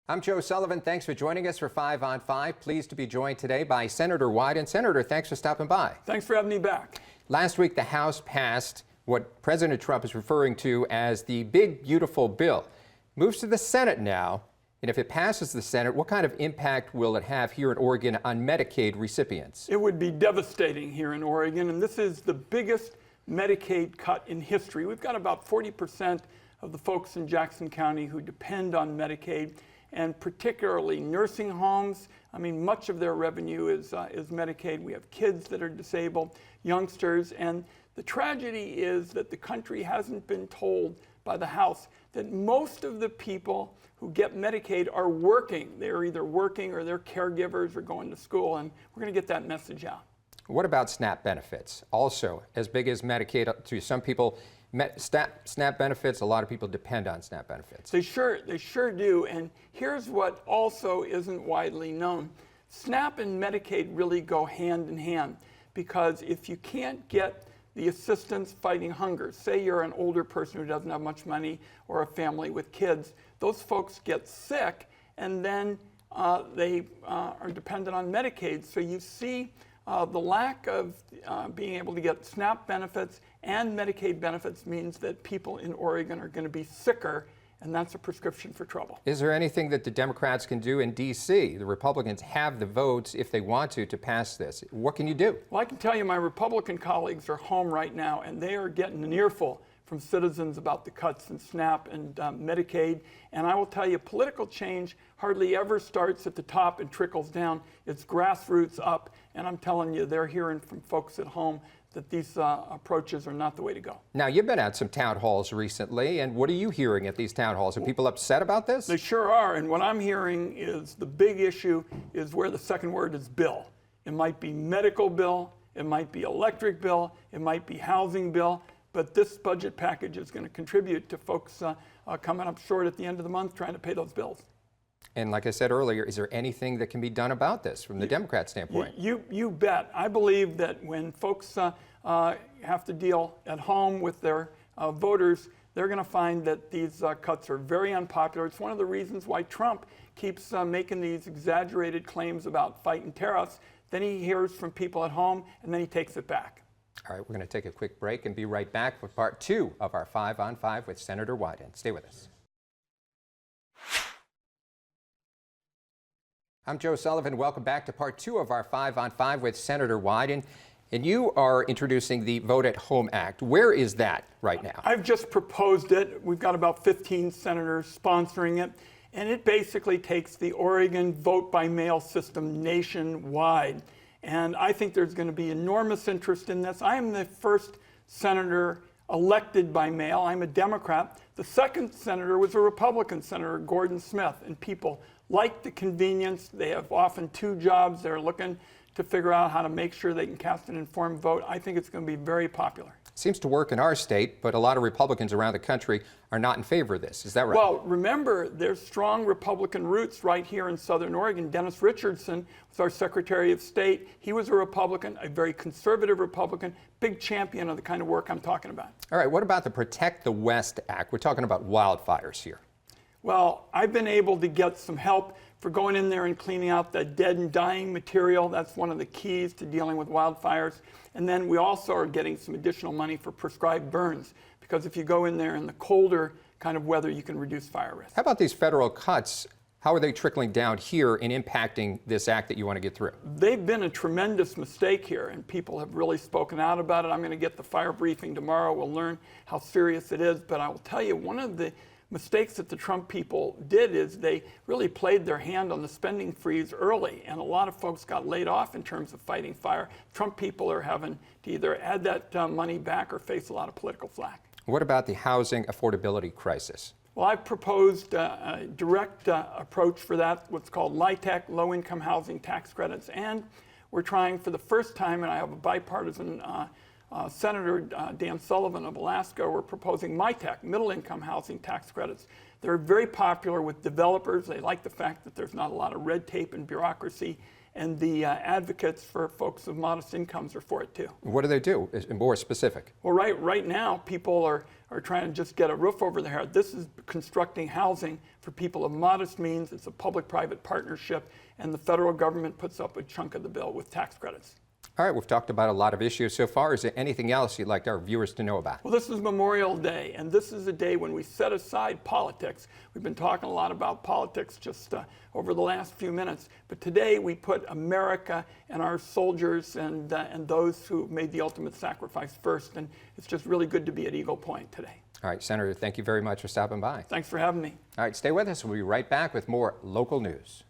I'm Joe Sullivan. Thanks for joining us for 5 on 5. Pleased to be joined today by Senator Wyden. Senator, thanks for stopping by. Thanks for having me back. Last week, the House passed what President Trump is referring to as the big, beautiful bill. Moves to the Senate now, and if it passes the Senate, what kind of impact will it have here in Oregon on Medicaid recipients? It would be devastating here in Oregon, and this is the biggest Medicaid cut in history. We've got about 40% of the folks in Jackson County who depend on Medicaid, and particularly nursing homes. I mean, much of their revenue is Medicaid. We have kids that are disabled, youngsters, and the tragedy is that the country hasn't been told by the House that most of the people who get Medicaid are working. They're either working or they're caregivers or going to school, and we're going to get that message out. What about SNAP benefits? Also, as big as Medicaid to some people, SNAP benefits, a lot of people depend on SNAP benefits. They sure do, and here's what also isn't widely known. SNAP and Medicaid really go hand in hand, because if you can't get the assistance fighting hunger, say you're an older person who doesn't have much money or a family with kids, those folks get sick and then they are dependent on Medicaid. So you see the lack of being able to get SNAP benefits and Medicaid benefits means that people in Oregon are going to be sicker, and that's a prescription for trouble. Is there anything that the Democrats can do in D.C.? The Republicans have the votes if they want to pass this. What can you do? Well, I can tell you my Republican colleagues are home right now, and they are getting an earful from citizens about the cuts in SNAP and Medicaid. And I will tell you, political change hardly ever starts at the top and trickles down. It's grassroots up. And I'm telling you, they're hearing from folks at home that these approaches are not the way to go. Now, you've been at some town halls recently, and what are you hearing at these town halls? Are people upset about this? They sure are, and what I'm hearing is the big issue is where the second word is bill. It might be medical bill, it might be electric bill, it might be housing bill, but this budget package is going to contribute to folks coming up short at the end of the month trying to pay those bills. And like I said earlier, is there anything that can be done about this from the Democrat standpoint? You bet. I believe that when folks have to deal at home with their voters, they're going to find that these cuts are very unpopular. It's one of the reasons why Trump keeps making these exaggerated claims about fighting tariffs. Then he hears from people at home, and then he takes it back. All right, we're going to take a quick break and be right back with part 2 of our 5 on 5 with Senator Wyden. Stay with us. I'm Joe Sullivan. Welcome back to part 2 of our 5 on 5 with Senator Wyden. And you are introducing the Vote at Home Act. Where is that right now? I've just proposed it. We've got about 15 senators sponsoring it. And it basically takes the Oregon vote-by-mail system nationwide. And I think there's going to be enormous interest in this. I am the first senator elected by mail. I'm a Democrat. The second senator was a Republican senator, Gordon Smith, and people like the convenience. They have often 2 jobs. They're looking to figure out how to make sure they can cast an informed vote. I think it's going to be very popular. Seems to work in our state, but a lot of Republicans around the country are not in favor of this. Is that right? Well, remember, there's strong Republican roots right here in Southern Oregon. Dennis Richardson was our Secretary of State. He was a Republican, a very conservative Republican, big champion of the kind of work I'm talking about. All right, what about the Protect the West Act? We're talking about wildfires here. Well, I've been able to get some help for going in there and cleaning out that dead and dying material. That's one of the keys to dealing with wildfires. And then we also are getting some additional money for prescribed burns, because if you go in there in the colder kind of weather, you can reduce fire risk. How about these federal cuts? How are they trickling down here and impacting this act that you want to get through? They've been a tremendous mistake here, and people have really spoken out about it. I'm going to get the fire briefing tomorrow. We'll learn how serious it is. But I will tell you, one of the mistakes that the Trump people did is they really played their hand on the spending freeze early, and a lot of folks got laid off in terms of fighting fire. Trump people are having to either add that money back or face a lot of political flack. What about the housing affordability crisis? Well, I've proposed a direct approach for that, what's called LIHTC, low-income housing tax credits, and we're trying for the first time, and I have a bipartisan Senator Dan Sullivan of Alaska, we're proposing MITAC, middle-income housing tax credits. They're very popular with developers. They like the fact that there's not a lot of red tape and bureaucracy, and the advocates for folks of modest incomes are for it too. What do they do? Is it more specific? Well, right now, people are trying to just get a roof over their head. This is constructing housing for people of modest means. It's a public-private partnership, and the federal government puts up a chunk of the bill with tax credits. All right, we've talked about a lot of issues so far. Is there anything else you'd like our viewers to know about? Well, this is Memorial Day, and this is a day when we set aside politics. We've been talking a lot about politics just over the last few minutes, but today we put America and our soldiers and those who made the ultimate sacrifice first, and it's just really good to be at Eagle Point today. All right, Senator, thank you very much for stopping by. Thanks for having me. All right, stay with us. We'll be right back with more local news.